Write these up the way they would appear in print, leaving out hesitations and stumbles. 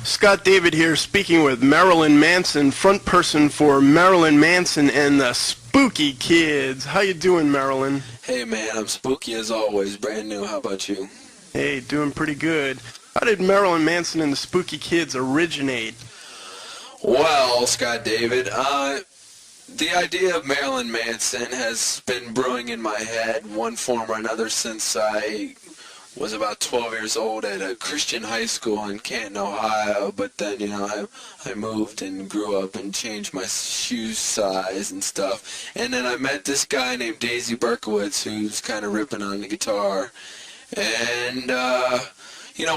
Scott David here, speaking with Marilyn Manson, front person for Marilyn Manson and the Spooky Kids. How you doing, Marilyn? Hey man, I'm spooky as always, brand new. How about you? Hey, doing pretty good. How did Marilyn Manson and the Spooky Kids originate? Well, Scott David, the idea of Marilyn Manson has been brewing in my head, one form or another, since I was about 12 years old at a Christian high school in Canton, Ohio. But then, I moved and grew up and changed my shoe size and stuff. And then I met this guy named Berkowitz who's kind of ripping on the guitar. And,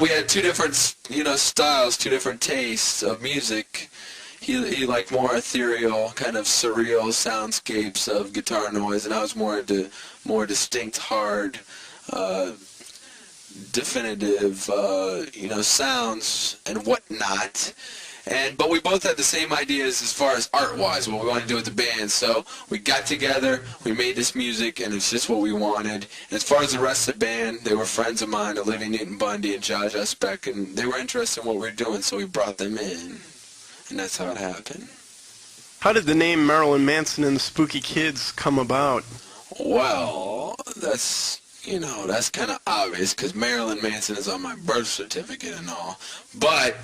we had two different, styles, two different tastes of music. He liked more ethereal, kind of surreal soundscapes of guitar noise, and I was more into more distinct, hard, definitive, sounds and whatnot. But we both had the same ideas as far as art-wise, what we wanted to do with the band. So we got together, we made this music, and it's just what we wanted. And as far as the rest of the band, they were friends of mine, Olivia, Bundy, and Zsa-Zsa, Speck, and they were interested in what we were doing, so we brought them in. And that's how it happened. How did the name Marilyn Manson and the Spooky Kids come about? Well, that's kind of obvious, because Marilyn Manson is on my birth certificate and all. But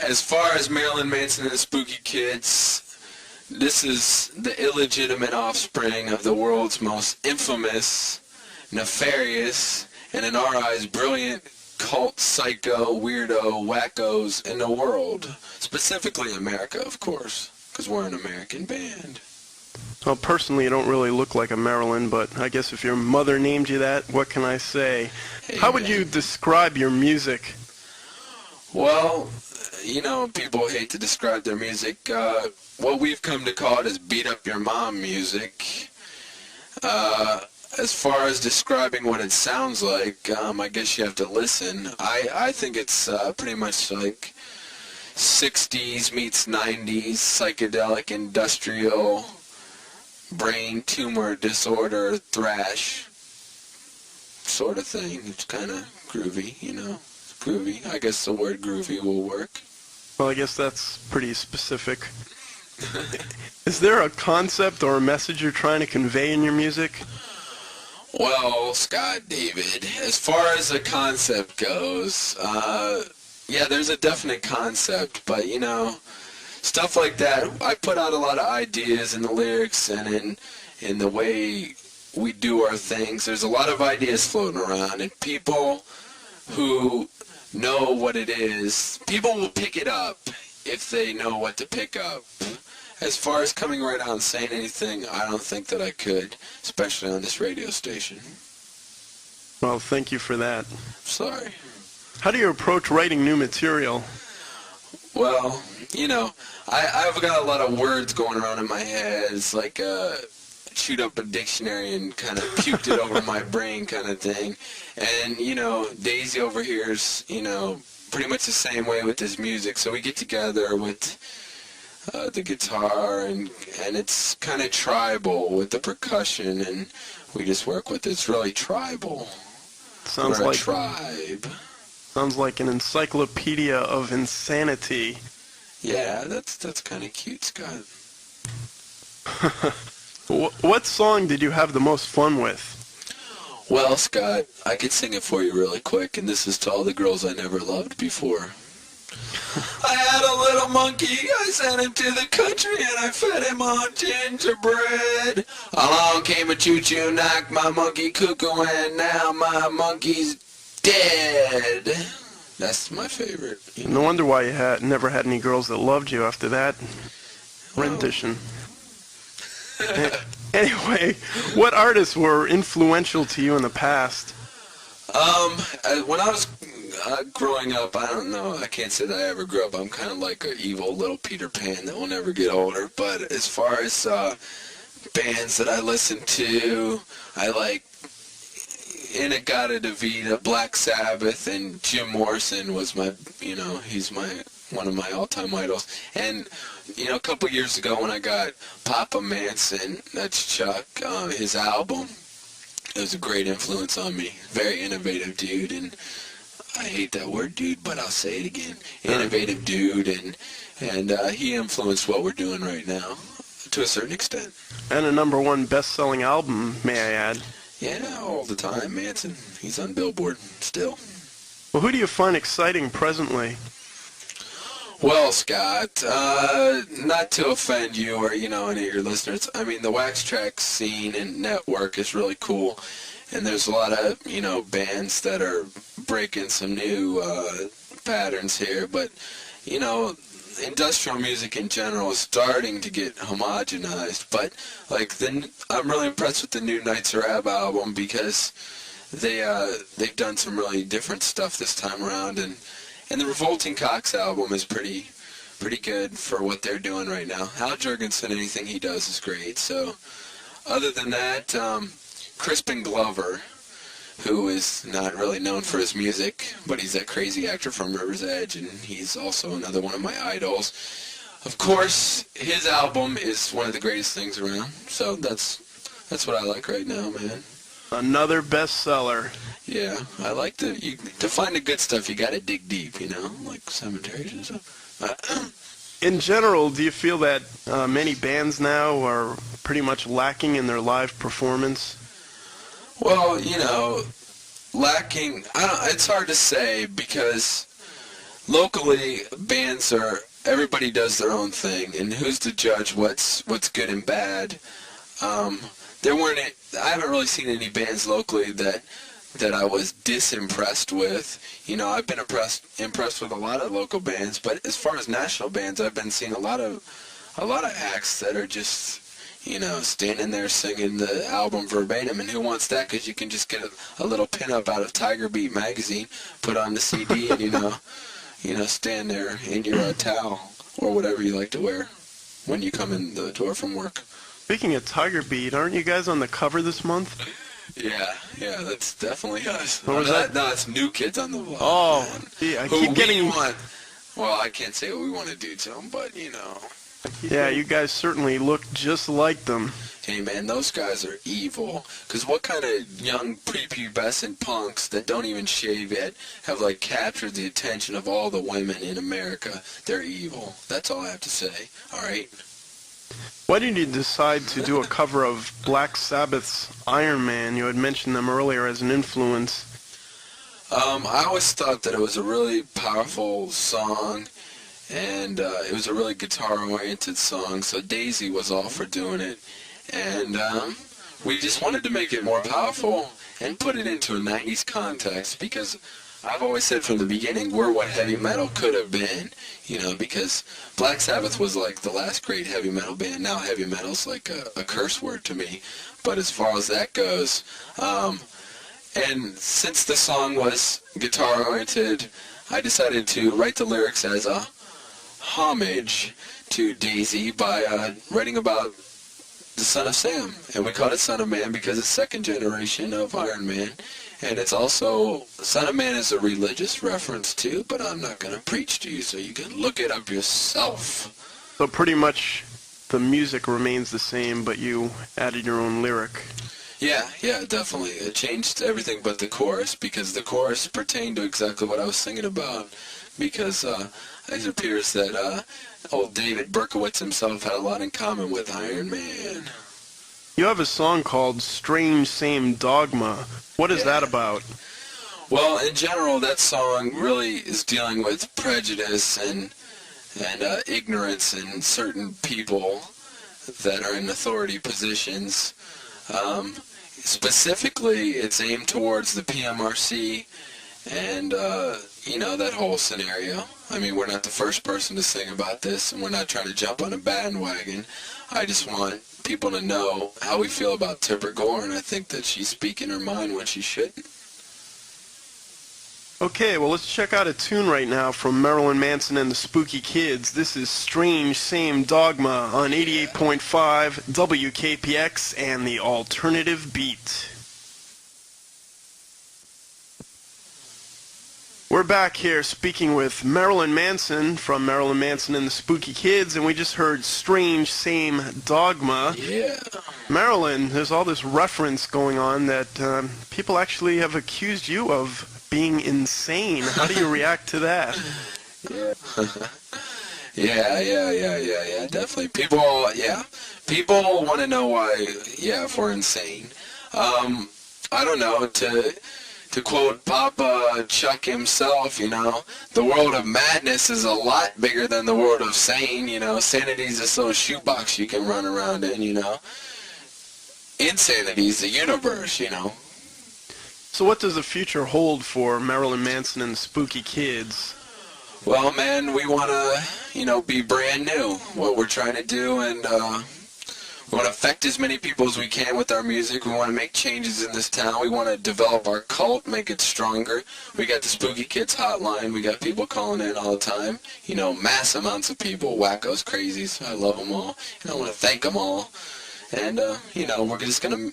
as far as Marilyn Manson and the Spooky Kids, this is the illegitimate offspring of the world's most infamous, nefarious, and in our eyes, brilliant cult, psycho, weirdo, wackos in the world. Specifically America, of course, because we're an American band. Well, personally, you don't really look like a Marilyn, but I guess if your mother named you that, what can I say? Hey, How would you describe your music? Well, people hate to describe their music. What we've come to call it is beat up your mom music. As far as describing what it sounds like, I guess you have to listen. I think it's pretty much like 60s meets 90s, psychedelic, industrial, brain tumor disorder, thrash sort of thing. It's kind of groovy, groovy. I guess the word groovy will work. Well, I guess that's pretty specific. Is there a concept or a message you're trying to convey in your music? Well, Scott David, as far as the concept goes, there's a definite concept, but, stuff like that, I put out a lot of ideas in the lyrics and in the way we do our things. There's a lot of ideas floating around, and people who know what it is, people will pick it up if they know what to pick up. As far as coming right out and saying anything, I don't think that I could, especially on this radio station. Well, thank you for that. Sorry. How do you approach writing new material? Well, I've got a lot of words going around in my head. It's like chewed up a dictionary and kind of puked it over my brain kind of thing. And, Daisy over here is, pretty much the same way with this music. So we get together with the guitar, and it's kind of tribal with the percussion, and we just work with it. It's really tribal. Sounds We're like a tribe. Sounds like an encyclopedia of insanity. Yeah, that's kind of cute, Scott. What song did you have the most fun with? Well, Scott, I could sing it for you really quick, and this is to all the girls I never loved before. I had a little monkey, I sent him to the country, and I fed him on gingerbread. Along came a choo-choo, knocked my monkey cuckoo, and now my monkey's dead. That's my favorite. No wonder why you never had any girls that loved you after that rendition. Anyway, what artists were influential to you in the past? When I was growing up, I don't know, I can't say that I ever grew up. I'm kind of like an evil little Peter Pan that will never get older. But as far as bands that I listen to, I like Inagata-Davida, Black Sabbath, and Jim Morrison was my, he's one of my all-time idols. And, a couple years ago when I got Papa Manson, that's Chuck, his album, it was a great influence on me. Very innovative dude, and I hate that word, dude, but I'll say it again. Innovative dude, and he influenced what we're doing right now to a certain extent. And a #1 best-selling album, may I add. Yeah, all the time, Manson. He's on Billboard still. Well, who do you find exciting presently? Well, Scott, not to offend you or, any of your listeners, I mean, the Wax Trax scene and network is really cool. And there's a lot of, bands that are breaking some new patterns here. But, industrial music in general is starting to get homogenized. But, I'm really impressed with the new Nights Rab album because they've done some really different stuff this time around. And the Revolting Cocks album is pretty good for what they're doing right now. Hal Jurgensen, anything he does is great. So, other than that, Crispin Glover, who is not really known for his music, but he's that crazy actor from River's Edge, and he's also another one of my idols. Of course, his album is one of the greatest things around, so that's what I like right now, man. Another bestseller. Yeah, I like to find the good stuff, you gotta dig deep, like cemeteries and stuff. In general, do you feel that many bands now are pretty much lacking in their live performance? Well, lacking, it's hard to say because locally bands everybody does their own thing, and who's to judge what's good and bad? I haven't really seen any bands locally that I was disimpressed with. I've been impressed with a lot of local bands, but as far as national bands, I've been seeing a lot of acts that are just, standing there singing the album verbatim, and who wants that? Because you can just get a little pinup out of Tiger Beat magazine, put on the CD, and stand there in your towel or whatever you like to wear when you come in the door from work. Speaking of Tiger Beat, aren't you guys on the cover this month? Yeah, that's definitely us. What was that? No, it's New Kids on the Block. Oh, yeah, I keep getting... Well, I can't say what we want to do to them, but, Yeah, you guys certainly look just like them. Hey, man, those guys are evil. Because what kind of young prepubescent punks that don't even shave yet have, captured the attention of all the women in America? They're evil. That's all I have to say. All right? Why did you decide to do a cover of Black Sabbath's Iron Man? You had mentioned them earlier as an influence. I always thought that it was a really powerful song, and it was a really guitar-oriented song, so Daisy was all for doing it. And we just wanted to make it more powerful and put it into a 90s context, because I've always said from the beginning we're what heavy metal could have been, because Black Sabbath was the last great heavy metal band. Now heavy metal's like a curse word to me. But as far as that goes, and since the song was guitar-oriented, I decided to write the lyrics as a homage to Daisy by writing about the Son of Sam. And we called it Son of Man because it's second generation of Iron Man. And it's also, Son of Man is a religious reference too, but I'm not going to preach to you, so you can look it up yourself. So pretty much the music remains the same, but you added your own lyric. Yeah, definitely. It changed everything but the chorus, because the chorus pertained to exactly what I was singing about. Because it appears that old David Berkowitz himself had a lot in common with Iron Man. You have a song called Strange Same Dogma. What is that about? Well, in general, that song really is dealing with prejudice and ignorance in certain people that are in authority positions. Specifically, it's aimed towards the PMRC and, that whole scenario. I mean, we're not the first person to sing about this, and we're not trying to jump on a bandwagon. I just want people to know how we feel about Tipper Gore, and I think that she's speaking her mind when she shouldn't. Okay, well, let's check out a tune right now from Marilyn Manson and the Spooky Kids. This is Strange Same Dogma on 88.5 WKPX and the Alternative Beat. We're back here speaking with Marilyn Manson from Marilyn Manson and the Spooky Kids, and we just heard Strange Same Dogma. Yeah. Marilyn, there's all this reference going on that people actually have accused you of being insane. How do you react to that? Yeah. Yeah, definitely. People want to know why, if we're insane. I don't know, to quote Papa Chuck himself, the world of madness is a lot bigger than the world of sane, Sanity's this little shoebox you can run around in, Insanity's the universe, So what does the future hold for Marilyn Manson and the Spooky Kids? Well, man, we want to, be brand new, what we're trying to do, and we want to affect as many people as we can with our music. We want to make changes in this town. We want to develop our cult, make it stronger. We got the Spooky Kids hotline. We got people calling in all the time, mass amounts of people, wackos, crazies. I love them all, and I want to thank them all. And, we're just going to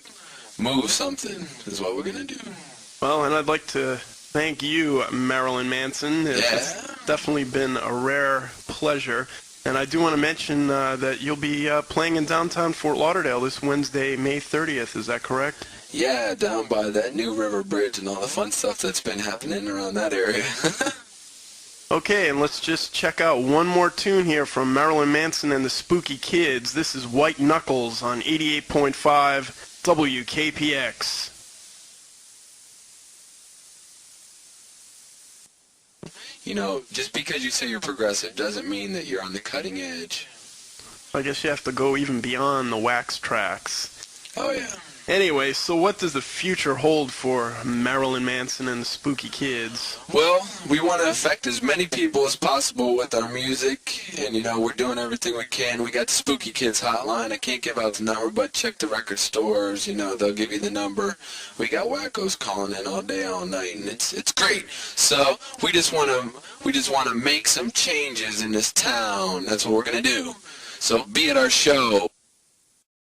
move something is what we're going to do. Well, and I'd like to thank you, Marilyn Manson. It's definitely been a rare pleasure. And I do want to mention that you'll be playing in downtown Fort Lauderdale this Wednesday, May 30th. Is that correct? Yeah, down by that New River Bridge and all the fun stuff that's been happening around that area. Okay, and let's just check out one more tune here from Marilyn Manson and the Spooky Kids. This is White Knuckles on 88.5 WKPX. Just because you say you're progressive doesn't mean that you're on the cutting edge. I guess you have to go even beyond the wax tracks. Oh, yeah. Anyway, so what does the future hold for Marilyn Manson and the Spooky Kids? Well, we want to affect as many people as possible with our music, and, we're doing everything we can. We got the Spooky Kids hotline. I can't give out the number, but check the record stores. They'll give you the number. We got wackos calling in all day, all night, and it's great. So we just want to make some changes in this town. That's what we're going to do. So be at our show.